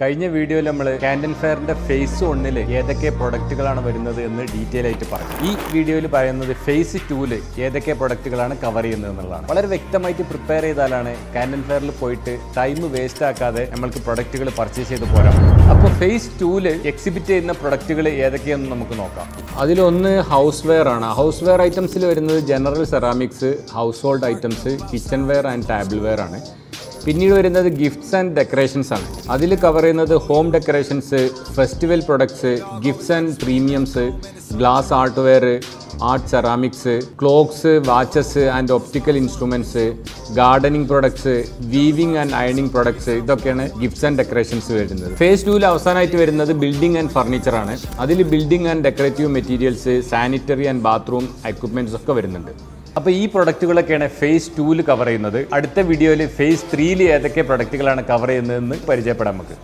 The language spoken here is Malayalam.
കഴിഞ്ഞ വീഡിയോയിൽ നമ്മൾ കാൻഡൻ ഫെയറിന്റെ ഫേസ് 1 ഏതൊക്കെ പ്രൊഡക്റ്റുകളാണ് വരുന്നത് എന്ന് ഡീറ്റെയിൽ ആയിട്ട് പറഞ്ഞു. ഈ വീഡിയോയിൽ പറയുന്നത് ഫേസ് 2 ഏതൊക്കെ പ്രൊഡക്റ്റുകളാണ് കവർ ചെയ്യുന്നത് എന്നുള്ളതാണ്. വളരെ വ്യക്തമായിട്ട് പ്രിപ്പയർ ചെയ്താലാണ് കാൻഡൻ ഫെയറിൽ പോയിട്ട് ടൈം വേസ്റ്റ് ആക്കാതെ നമ്മൾക്ക് പ്രൊഡക്റ്റുകൾ പർച്ചേസ് ചെയ്ത് പോരാം. അപ്പോൾ ഫേസ് 2 എക്സിബിറ്റ് ചെയ്യുന്ന പ്രൊഡക്റ്റുകൾ ഏതൊക്കെയാണെന്ന് നമുക്ക് നോക്കാം. അതിലൊന്ന് ഹൗസ് വെയർ ആണ്. ഹൗസ് വെയർ ഐറ്റംസിൽ വരുന്നത് general ceramics, household items, kitchen ware and table ware ആണ്. പിന്നീട് വരുന്നത് ഗിഫ്റ്റ്സ് ആൻഡ് ഡെക്കറേഷൻസ് ആണ്. അതിൽ കവർ ചെയ്യുന്നത് home decorations, festival products, gifts and premiums, glass art ware, art ceramics, clocks, watches and optical instruments, gardening products, weaving and അയണിങ് പ്രൊഡക്ട്സ്, ഇതൊക്കെയാണ് ഗിഫ്റ്റ്സ് ആൻഡ് ഡെക്കറേഷൻസ് വരുന്നത്. ഫേസ് 2 അവസാനമായിട്ട് വരുന്നത് ബിൽഡിംഗ് ആൻഡ് ഫർണിച്ചർ ആണ്. അതിൽ building and decorative materials, sanitary and bathroom equipments ഒക്കെ വരുന്നുണ്ട്. അപ്പോൾ ഈ പ്രൊഡക്റ്റുകളൊക്കെയാണ് ഫേസ് 2 കവർ ചെയ്യുന്നത്. അടുത്ത വീഡിയോയിൽ ഫേസ് 3 ഏതൊക്കെ പ്രൊഡക്റ്റുകളാണ് കവർ ചെയ്യുന്നതെന്ന് പരിചയപ്പെടാം നമുക്ക്.